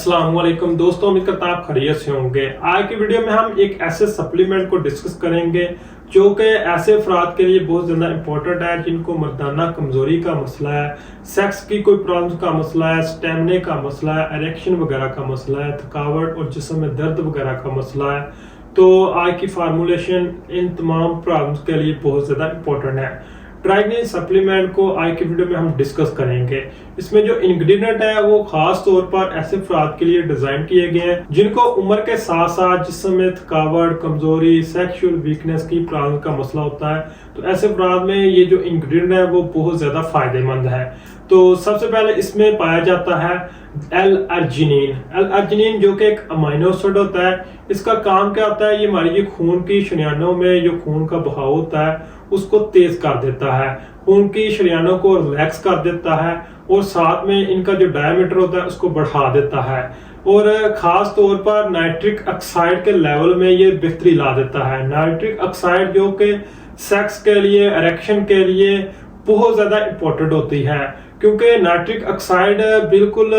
अस्सलाम वालेकुम दोस्तों, उम्मीद करता हूं आप खैरियत से होंगे। आज की वीडियो में हम एक ऐसे सप्लीमेंट को डिस्कस करेंगे जो कि ऐसे अफराद के लिए बहुत ज़्यादा इंपॉर्टेंट है जिनको मर्दाना कमजोरी का मसला है, सेक्स की कोई प्रॉब्लम का मसला है, स्टेमिना का मसला है, इरेक्शन वगैरह का मसला है, थकावट और जिस्म में दर्द वगैरह का मसला है। तो आज की फार्मूलेशन इन तमाम प्रॉब्लम्स के लिए बहुत ज़्यादा इंपॉर्टेंट है। ट्राइग्लिन सप्लीमेंट को आज की वीडियो में हम डिस्कस करेंगे। इसमें जो इंग्रेडिएंट है वो खास तौर पर ऐसे अफराद के लिए डिजाइन किए गए हैं जिनको उम्र के साथ साथ जिस्म में थकावट, कमजोरी, सेक्सुअल वीकनेस की प्रॉब्लम का मसला होता है। तो ऐसे अफराद में ये जो इंग्रेडिएंट है वो बहुत ज्यादा फायदेमंद है। तो सबसे पहले इसमें पाया जाता है एल-अर्जिनिन। एल-अर्जिनिन जो कि एक अमीनो एसिड होता है, इसका काम क्या होता है, ये हमारी जो खून की शरीयानों में जो खून का बहाव होता है उसको तेज कर देता है, खून की शरीयानों को रिलैक्स कर देता है और साथ में इनका जो डायमीटर होता है उसको बढ़ा देता है। और खास तौर पर नाइट्रिक ऑक्साइड के लेवल में ये बेहतरी ला देता है। नाइट्रिक ऑक्साइड जो कि सेक्स के लिए, इरेक्शन के लिए बहुत ज्यादा इंपॉर्टेंट होती है, क्योंकि नाइट्रिक ऑक्साइड बिल्कुल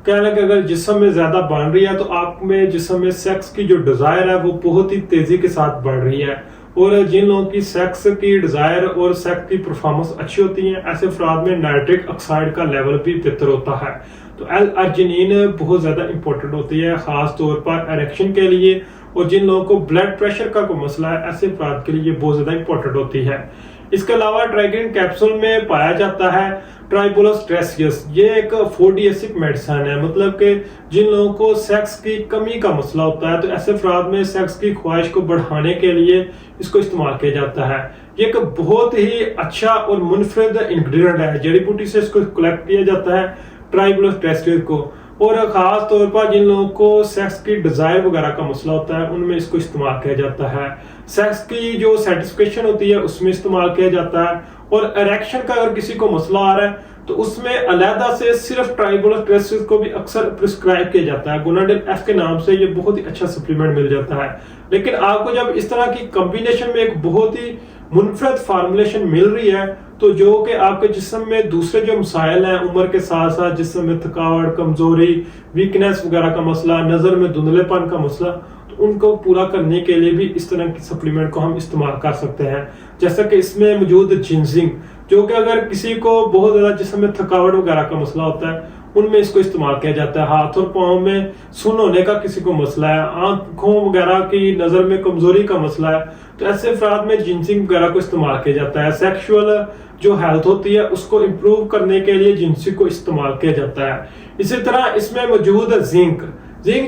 कहने कि अगर जिस्म में ज्यादा बढ़ रही है तो आप में जिस्म में सेक्स की जो डिजायर है वो बहुत ही तेजी के साथ बढ़ रही है। और जिन लोगों की सेक्स की डिजायर और सेक्स की परफॉर्मेंस अच्छी होती है, ऐसे अफराद में नाइट्रिक ऑक्साइड का लेवल भी बेहतर होता है। तो एल-अर्जिनिन बहुत ज्यादा इंपॉर्टेंट होती है खास तौर पर इरेक्शन के लिए, और जिन लोगों को ब्लड प्रेशर का कोई मसला है ऐसे अफराद के लिए बहुत ज्यादा इंपॉर्टेंट होती है। इसके अलावा ट्राइग्लिन कैप्सूल में पाया जाता है ट्राइबोलस ट्रेसियस। ये एक फोर्डिएसिक मेडिसिन है, मतलब कि जिन लोगों को सेक्स की कमी का मसला होता है तो ऐसे अफराद में सेक्स की ख्वाहिश को बढ़ाने के लिए इसको इस्तेमाल किया जाता है। ये एक बहुत ही अच्छा और मुनफरिद इंग्रेडिएंट है, जड़ी बूटी से इसको कलेक्ट किया जाता है ट्राइबोलस ट्रेसियस को। और खास तौर पर जिन लोगों को सेक्स की डिजायर वगैरह का मसला होता है उनमें इसको इस्तेमाल किया जाता है। सेक्स की जो सेटिस्फेक्शन होती है उसमें इस्तेमाल किया जाता है। और इरेक्शन का अगर किसी को मसला आ रहा है तो उसमें अलहदा से सिर्फ ट्राइबोलस ट्रेसियस को भी अक्सर प्रिस्क्राइब किया जाता है। गोनाडेल एफ के नाम से ये बहुत ही अच्छा सप्लीमेंट मिल जाता है। लेकिन आपको जब इस तरह की कॉम्बिनेशन में एक बहुत ही मुनफरद फार्मूलेशन मिल रही है तो जो कि आपके जिस्म में दूसरे जो मसाइल हैं, उम्र के साथ साथ जिस्म में थकावट, कमजोरी, वीकनेस वगैरह का मसला, नजर में धुंधलेपन का मसला, तो उनको पूरा करने के लिए भी इस तरह की सप्लीमेंट को हम इस्तेमाल कर सकते हैं। जैसा कि इसमें मौजूद जिंजिंग, जो कि अगर किसी को बहुत ज्यादा जिस्म में थकावट वगैरह का मसला होता है उनमें इसको इस्तेमाल किया जाता है। हाथ और पाँव में सुन्न होने का किसी को मसला है, आंखों वगैरह की नजर में कमजोरी का मसला है, तो ऐसे अफराद में जिंजिंग वगैरह को इस्तेमाल किया जाता है। सेक्सुअल जो हेल्थ होती है उसको इम्प्रूव करने के लिए जिंजिंग को इस्तेमाल किया जाता है। इसी तरह इसमें मौजूद जिंक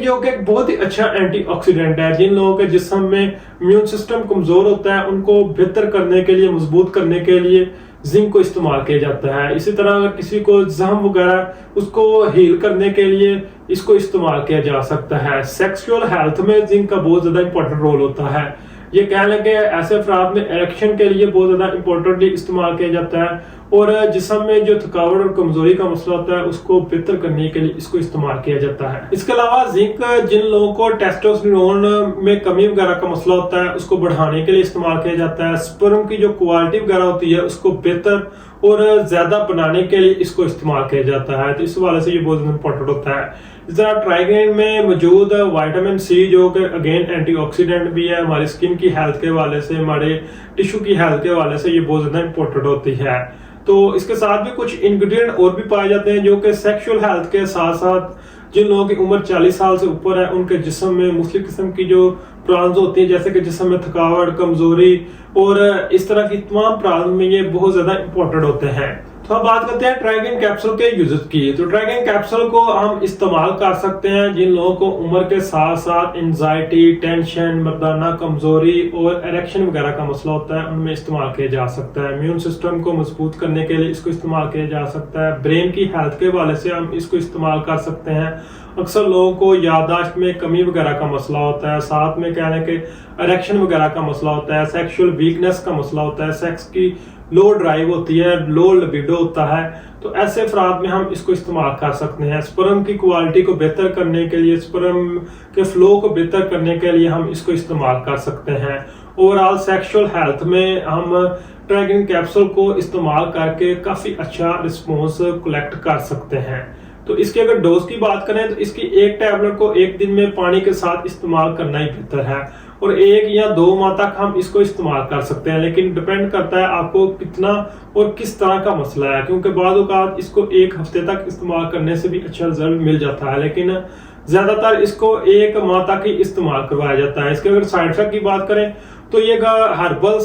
जो कि एक बहुत ही अच्छा एंटीऑक्सीडेंट है। जिन लोगों के जिस्म में इम्यून सिस्टम कमजोर होता है उनको बेहतर करने के लिए, मजबूत करने के लिए जिंक को इस्तेमाल किया जाता है। इसी तरह अगर किसी को जख्म वगैरह उसको हील करने के लिए इसको इस्तेमाल किया जा सकता है। सेक्सुअल हेल्थ में जिंक का बहुत ज्यादा इंपॉर्टेंट रोल होता है। ये कह लगे ऐसे अफराद में इरेक्शन के लिए बहुत ज्यादा इंपॉर्टेंटली इस्तेमाल किया जाता है। और जिस्म में जो थकावट और कमजोरी का मसला होता है उसको बेहतर करने के लिए इसको इस्तेमाल किया जाता है। इसके अलावा जिंक जिन लोगों को टेस्टोस्टेरोन में कमी वगैरह का मसला होता है उसको बढ़ाने के लिए इस्तेमाल किया जाता है। स्पर्म की जो क्वालिटी वगैरह होती है उसको बेहतर और ज्यादा बनाने के लिए इसको इस्तेमाल किया जाता है। तो इस वाले से ये बहुत इंपॉर्टेंट होता है। इस तरह ट्राइग्लिन में मौजूद विटामिन सी जो कि अगेन एंटीऑक्सीडेंट भी है, हमारी स्किन की हेल्थ के हवाले से, हमारे टिश्यू की हेल्थ के हवाले से ये बहुत ज्यादा इंपॉर्टेंट होती है। तो इसके साथ भी कुछ इंग्रेडिएंट और भी पाए जाते हैं जो कि सेक्सुअल हेल्थ के साथ साथ जिन लोगों की उम्र 40 साल से ऊपर है उनके जिस्म में मुख्तलिफ किस्म की जो प्रॉब्लम्स होती है, जैसे कि जिस्म में थकावट, कमजोरी और इस तरह की तमाम प्रॉब्लम में ये बहुत ज्यादा इंपॉर्टेंट होते हैं। तो अब बात करते हैं ट्राइग्लिन कैप्सूल के यूजेस की। तो ट्राइग्लिन कैप्सूल को हम इस्तेमाल कर सकते हैं जिन लोगों को उम्र के साथ साथ एंजाइटी, टेंशन, मर्दाना कमजोरी और इरेक्शन वगैरह का मसला होता है, उनमें इस्तेमाल किया जा सकता है। इम्यून सिस्टम को मजबूत करने के लिए इसको इस्तेमाल किया जा सकता है। ब्रेन की हेल्थ के हवाले से हम इसको इस्तेमाल कर सकते हैं। अक्सर लोगों को याददाश्त में कमी वगैरह का मसला होता है, साथ में कहने के इरेक्शन वगैरह का मसला होता है, सेक्सुअल वीकनेस का मसला होता है, सेक्स की लो ड्राइव होती है, लो लिबिडो होता है, तो ऐसे अफराद में हम इसको इस्तेमाल कर सकते हैं। स्पर्म की क्वालिटी को बेहतर करने के लिए, स्पर्म के फ्लो को बेहतर करने के लिए हम इसको इस्तेमाल कर सकते हैं। ओवरऑल सेक्सुअल हेल्थ में हम ट्राइग्लिन कैप्सूल को इस्तेमाल करके काफी अच्छा रिस्पॉन्स कलेक्ट कर सकते हैं। तो इसकी अगर डोज की बात करें तो इसकी एक टैबलेट को एक दिन में पानी के साथ इस्तेमाल करना ही बेहतर है, और 1 या 2 माह तक हम इसको इस्तेमाल कर सकते हैं, लेकिन डिपेंड करता है आपको कितना और किस तरह का मसला है, क्योंकि बाद औक़ात इसको 1 हफ्ते तक इस्तेमाल करने से भी अच्छा रिजल्ट मिल जाता है, लेकिन ज्यादातर इसको 1 माह तक ही इस्तेमाल करवाया जाता है। इसके अगर साइड इफेक्ट की बात करें तो ये हर्बल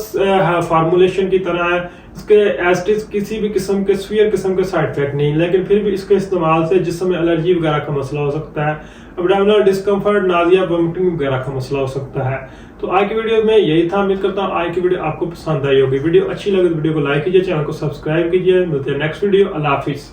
फार्मूलेशन की तरह है, इसके एस्टिस किसी भी किस्म के सीवियर किस्म के साइड इफेक्ट नहीं, लेकिन फिर भी इसके इस्तेमाल से जिस्म में एलर्जी वगैरह का मसला हो सकता है, एब्डोमिनल डिस्कम्फर्ट, नाजिया, वोमिटिंग वगैरह का मसला हो सकता है। तो आज की वीडियो में यही था। उम्मीद करता हूँ आज की वीडियो आपको पसंद आई होगी। वीडियो अच्छी लगे तो वीडियो को लाइक कीजिए, चैनल को सब्सक्राइब कीजिए। मिलते हैं नेक्स्ट वीडियो। अल्लाह हाफिज।